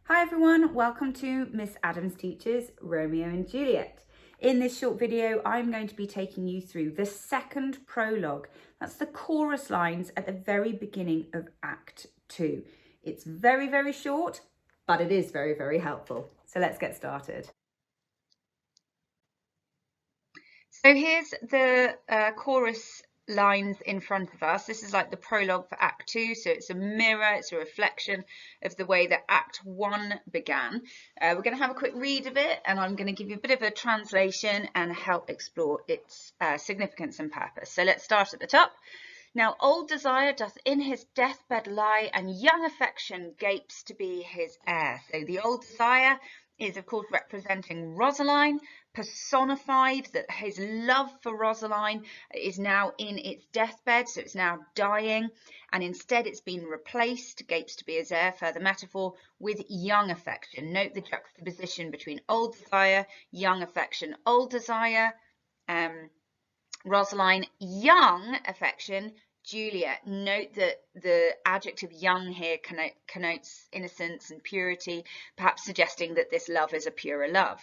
Hi everyone, welcome to Miss Adams Teaches Romeo and Juliet. In this short video, I'm going to be taking you through the second prologue. That's the chorus lines at the very beginning of Act 2. It's very, very short, but it is very, very helpful. So let's get started. So here's the chorus lines in front of us. This is like the prologue for Act 2, so it's a mirror, it's a reflection of the way that Act 1 began. We're going to have a quick read of it, and I'm going to give you a bit of a translation and help explore its significance and purpose. So let's start at the top. Now old desire doth in his deathbed lie, and young affection gapes to be his heir. So the old desire is of course representing Rosaline, personified, that his love for Rosaline is now in its deathbed, so it's now dying, and instead it's been replaced, gapes to be his heir, further metaphor, with young affection. Note the juxtaposition between old desire, young affection. Old desire, Rosaline, young affection, Juliet. Note that the adjective young here connotes innocence and purity, perhaps suggesting that this love is a purer love.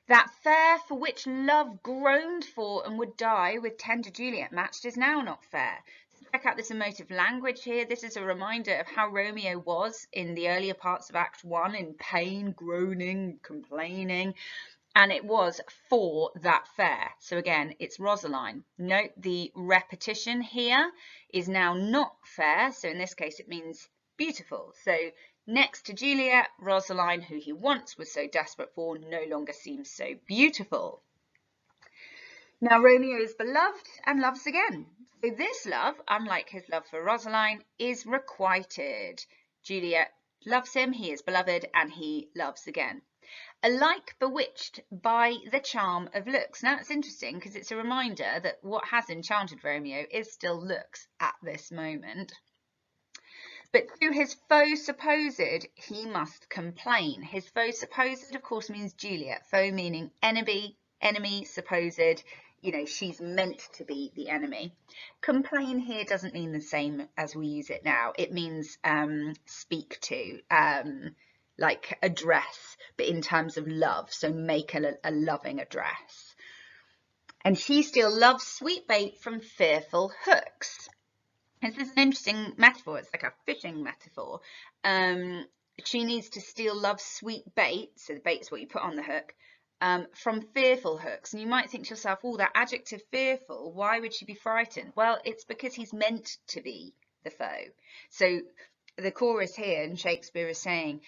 That fair for which love groaned for and would die with tender Juliet matched is now not fair. So check out this emotive language here. This is a reminder of how Romeo was in the earlier parts of Act 1, in pain, groaning, complaining. And it was for that fair. So again, it's Rosaline. Note the repetition here is now not fair. So in this case, it means beautiful. So next to Juliet, Rosaline, who he once was so desperate for, no longer seems so beautiful. Now Romeo is beloved and loves again. So this love, unlike his love for Rosaline, is requited. Juliet loves him, he is beloved, and he loves again. Alike bewitched by the charm of looks. Now it's interesting because it's a reminder that what has enchanted Romeo is still looks at this moment. But to his foe supposed he must complain. His foe supposed of course means Juliet. Foe meaning enemy, supposed, you know, she's meant to be the enemy. Complain here doesn't mean the same as we use it now. It means speak to, like address, but in terms of love, so make a loving address. And she still loves sweet bait from fearful hooks. This is an interesting metaphor. It's like a fishing metaphor. She needs to still love sweet bait, so the bait's what you put on the hook, from fearful hooks. And you might think to yourself, oh, that adjective fearful, why would she be frightened? Well, it's because he's meant to be the foe. So the chorus here, and Shakespeare is saying,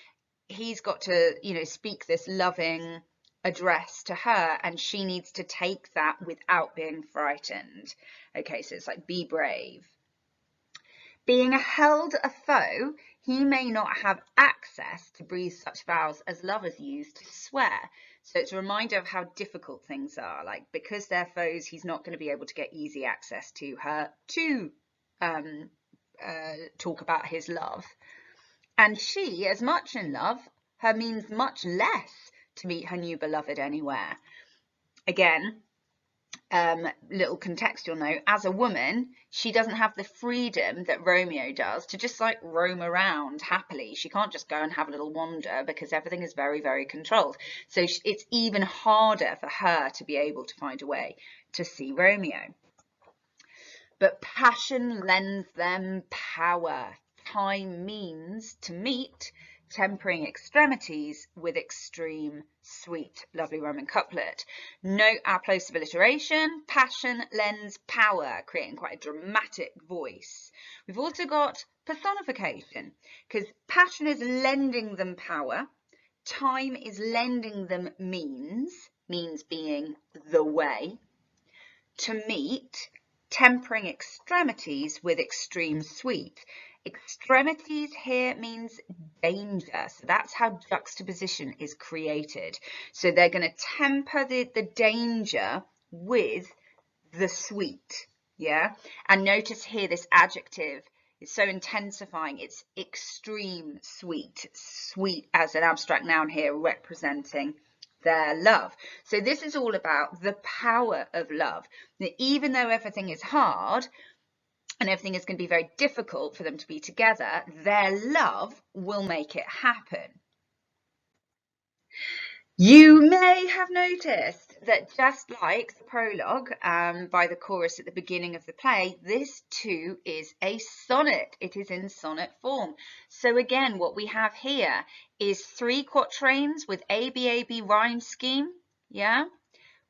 he's got to, you know, speak this loving address to her, and she needs to take that without being frightened. Okay, so it's like, be brave. Being held a foe, he may not have access to breathe such vows as lovers use to swear. So it's a reminder of how difficult things are. Like, because they're foes, he's not going to be able to get easy access to her to talk about his love. And she, as much in love, her means much less to meet her new beloved anywhere. Again, little contextual note, as a woman, she doesn't have the freedom that Romeo does to just like roam around happily. She can't just go and have a little wander because everything is very, very controlled. So it's even harder for her to be able to find a way to see Romeo. But passion lends them power. Time means to meet, tempering extremities with extreme sweet. Lovely Roman couplet. Note our plosive alliteration. Passion lends power, creating quite a dramatic voice. We've also got personification, because passion is lending them power. Time is lending them means being the way. To meet, tempering extremities with extreme sweet. Extremities here means danger, so that's how juxtaposition is created. So they're going to temper the danger with the sweet, yeah? And notice here this adjective is so intensifying, it's extreme sweet. Sweet as an abstract noun here representing their love. So this is all about the power of love. That even though everything is hard, and everything is going to be very difficult for them to be together, their love will make it happen. You may have noticed that just like the prologue by the chorus at the beginning of the play, this too is a sonnet. It is in sonnet form. So again, what we have here is 3 quatrains with ABAB rhyme scheme, yeah,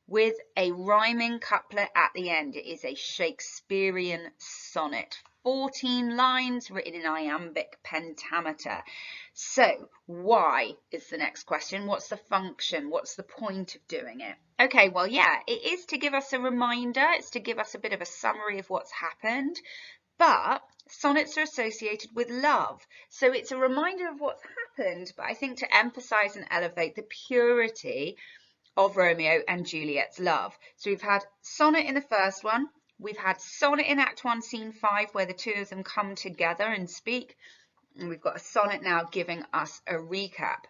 with a rhyming couplet at the end. It is a Shakespearean sonnet. 14 lines written in iambic pentameter. So why is the next question? What's the function? What's the point of doing it? Okay, well, yeah, it is to give us a reminder. It's to give us a bit of a summary of what's happened. But sonnets are associated with love. So it's a reminder of what's happened, but I think to emphasize and elevate the purity of Romeo and Juliet's love. So we've had sonnet in the first one. We've had sonnet in Act 1, Scene 5, where the two of them come together and speak. And we've got a sonnet now giving us a recap.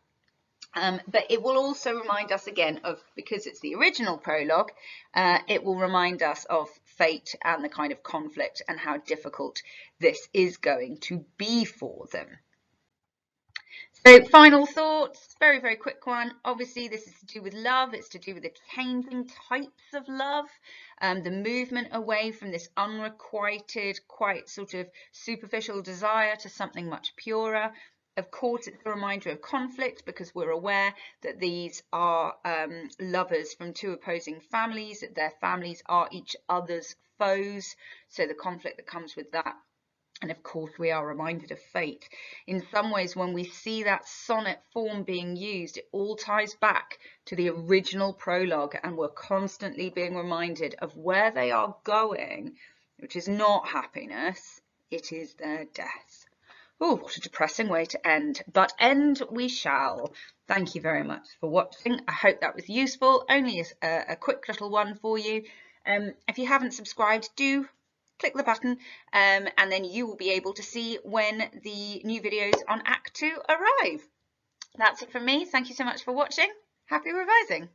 But it will also remind us again of, because it's the original prologue, it will remind us of fate and the kind of conflict and how difficult this is going to be for them. So final thoughts, very, very quick one. Obviously, this is to do with love. It's to do with the changing types of love, the movement away from this unrequited, quite sort of superficial desire to something much purer. Of course, it's a reminder of conflict because we're aware that these are lovers from 2 opposing families, that their families are each other's foes. So the conflict that comes with that. And of course, we are reminded of fate. In some ways, when we see that sonnet form being used, it all ties back to the original prologue, and we're constantly being reminded of where they are going, which is not happiness, it is their death. Oh, what a depressing way to end, but end we shall. Thank you very much for watching. I hope that was useful. Only a quick little one for you. If you haven't subscribed, do click the button and then you will be able to see when the new videos on Act 2 arrive. That's it from me. Thank you so much for watching. Happy revising.